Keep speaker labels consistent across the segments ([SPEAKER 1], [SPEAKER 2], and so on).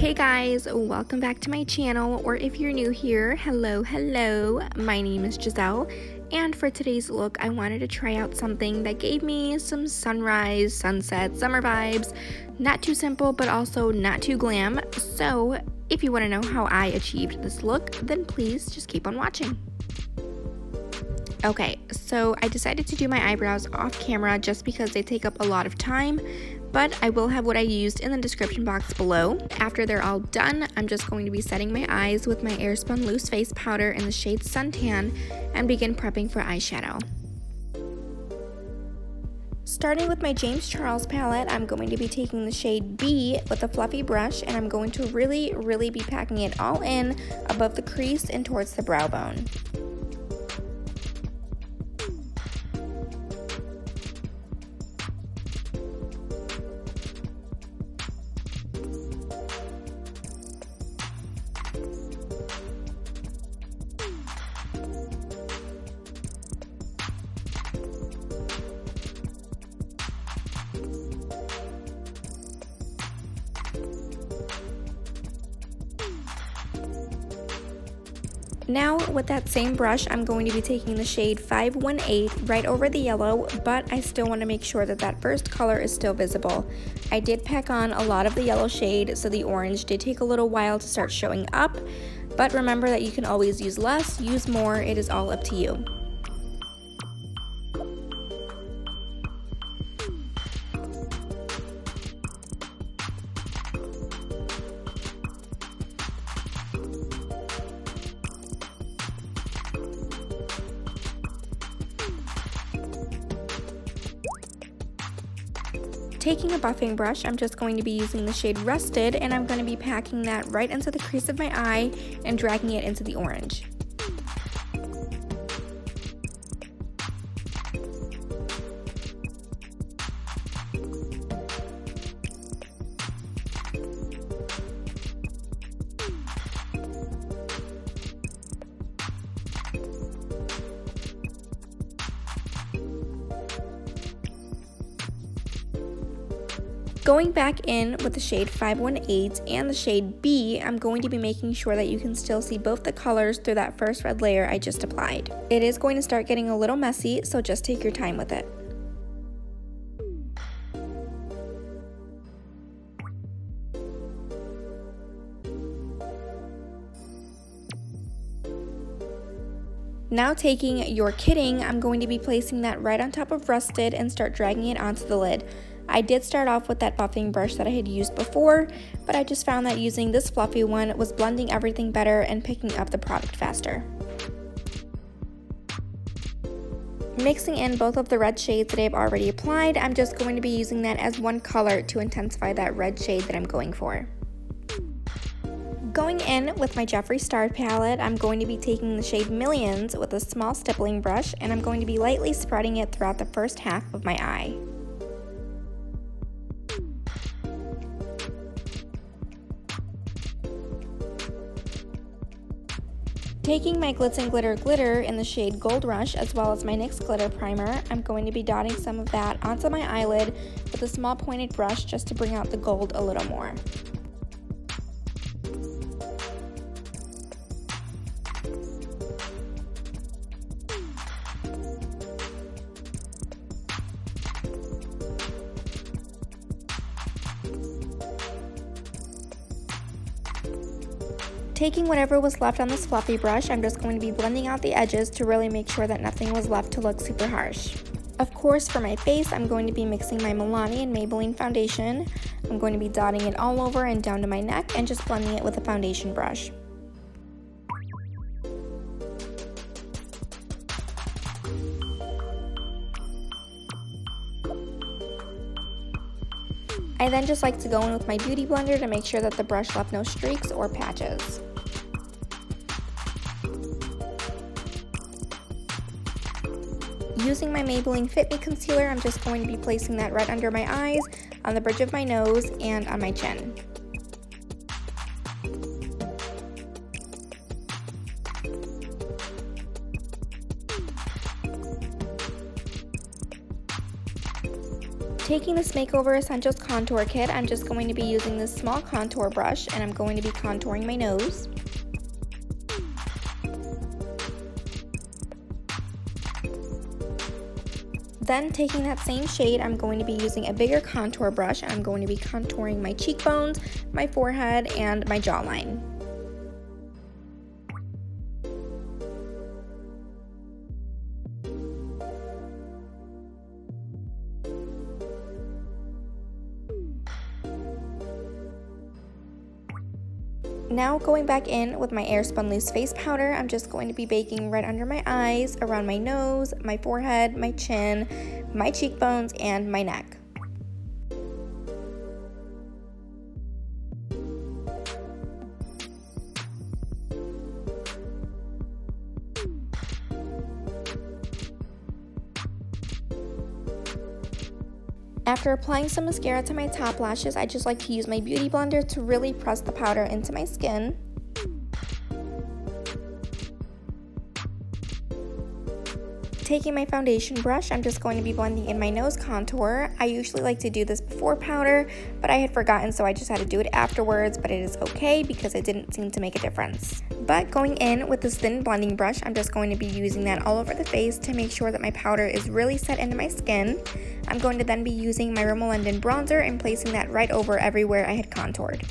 [SPEAKER 1] Hey guys, welcome back to my channel, or if you're new here, hello. My name is Gisselle, and for today's look, I wanted to try out something that gave me some sunrise, sunset, summer vibes. Not too simple, but also not too glam. So if you want to know how I achieved this look, then please just keep on watching. Okay, so I decided to do my eyebrows off camera just because they take up a lot of time, but I will have what I used in the description box below. After they're all done, I'm just going to be setting my eyes with my Airspun Loose Face Powder in the shade Suntan and begin prepping for eyeshadow. Starting with my James Charles palette, I'm going to be taking the shade B with a fluffy brush, and I'm going to really be packing it all in above the crease and towards the brow bone. Now with that same brush, I'm going to be taking the shade 518 right over the yellow, but I still want to make sure that that first color is still visible. I did pack on a lot of the yellow shade, so the orange did take a little while to start showing up, but remember that you can always use less, use more, it is all up to you. Taking a buffing brush, I'm just going to be using the shade Rusted, and I'm going to be packing that right into the crease of my eye and dragging it into the orange. Going back in with the shade 518 and the shade B, I'm going to be making sure that you can still see both the colors through that first red layer I just applied. It is going to start getting a little messy, so just take your time with it. Now taking your Kidding, I'm going to be placing that right on top of Rusted and start dragging it onto the lid. I did start off with that buffing brush that I had used before, but I just found that using this fluffy one was blending everything better and picking up the product faster. Mixing in both of the red shades that I've already applied, I'm just going to be using that as one color to intensify that red shade that I'm going for. Going in with my Jeffree Star palette, I'm going to be taking the shade Millions with a small stippling brush, and I'm going to be lightly spreading it throughout the first half of my eye. Taking my Glitz and Glitter Glitter in the shade Gold Rush, as well as my NYX Glitter Primer, I'm going to be dotting some of that onto my eyelid with a small pointed brush just to bring out the gold a little more. Taking whatever was left on this fluffy brush, I'm just going to be blending out the edges to really make sure that nothing was left to look super harsh. Of course, for my face, I'm going to be mixing my Milani and Maybelline foundation. I'm going to be dotting it all over and down to my neck and just blending it with a foundation brush. I then just like to go in with my beauty blender to make sure that the brush left no streaks or patches. Using my Maybelline Fit Me Concealer, I'm just going to be placing that right under my eyes, on the bridge of my nose, and on my chin. Taking this Makeover Essentials Contour Kit, I'm just going to be using this small contour brush and I'm going to be contouring my nose. Then taking that same shade, I'm going to be using a bigger contour brush and I'm going to be contouring my cheekbones, my forehead, and my jawline. Now going back in with my Airspun Loose Face Powder, I'm just going to be baking right under my eyes, around my nose, my forehead, my chin, my cheekbones, and my neck. After applying some mascara to my top lashes, I just like to use my beauty blender to really press the powder into my skin. Taking my foundation brush, I'm just going to be blending in my nose contour. I usually like to do this before powder, but I had forgotten, so I just had to do it afterwards, but it is okay because it didn't seem to make a difference. But going in with this thin blending brush, I'm just going to be using that all over the face to make sure that my powder is really set into my skin. I'm going to then be using my Rimmel London bronzer and placing that right over everywhere I had contoured.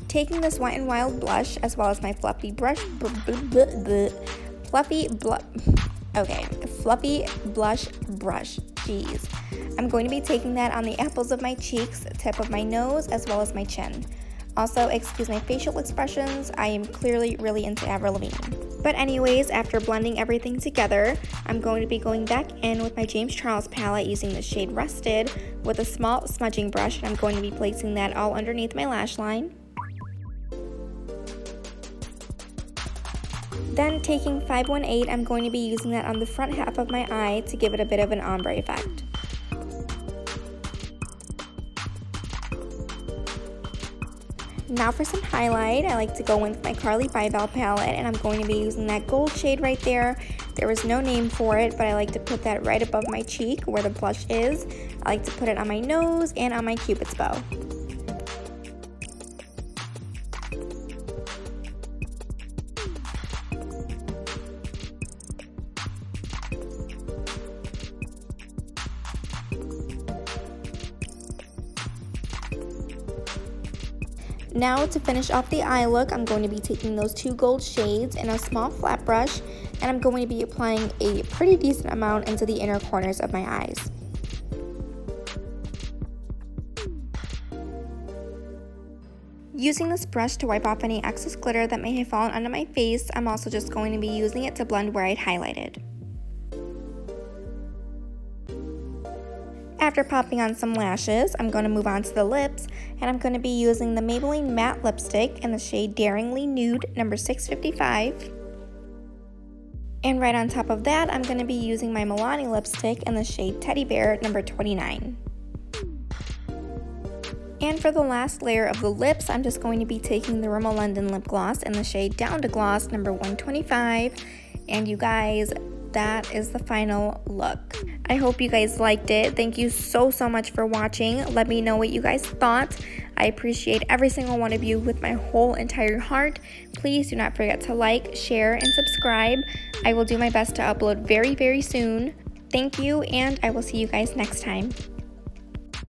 [SPEAKER 1] Taking this Wet n Wild blush as well as my fluffy blush brush. Jeez. I'm going to be taking that on the apples of my cheeks, tip of my nose, as well as my chin. Also, excuse my facial expressions, I am clearly really into Avril Lavigne. But anyways, after blending everything together, I'm going to be going back in with my James Charles palette using the shade Rusted with a small smudging brush, and I'm going to be placing that all underneath my lash line. Then taking 518, I'm going to be using that on the front half of my eye to give it a bit of an ombre effect. Now for some highlight, I like to go in with my Carly Bybel palette, and I'm going to be using that gold shade right there. There is no name for it, but I like to put that right above my cheek where the blush is. I like to put it on my nose and on my Cupid's bow. Now to finish off the eye look, I'm going to be taking those two gold shades in a small flat brush, and I'm going to be applying a pretty decent amount into the inner corners of my eyes. Using this brush to wipe off any excess glitter that may have fallen onto my face, I'm also just going to be using it to blend where I'd highlighted. After popping on some lashes, I'm going to move on to the lips, and I'm going to be using the Maybelline matte lipstick in the shade Daringly Nude number 655. And right on top of that, I'm going to be using my Milani lipstick in the shade Teddy Bear number 29. And for the last layer of the lips, I'm just going to be taking the Rimmel London lip gloss in the shade Down to Gloss number 125. And you guys, that is the final look. I hope you guys liked it. Thank you so much for watching. Let me know what you guys thought. I appreciate every single one of you with my whole entire heart. Please do not forget to like, share, and subscribe. I will do my best to upload very soon. Thank you, and I will see you guys next time.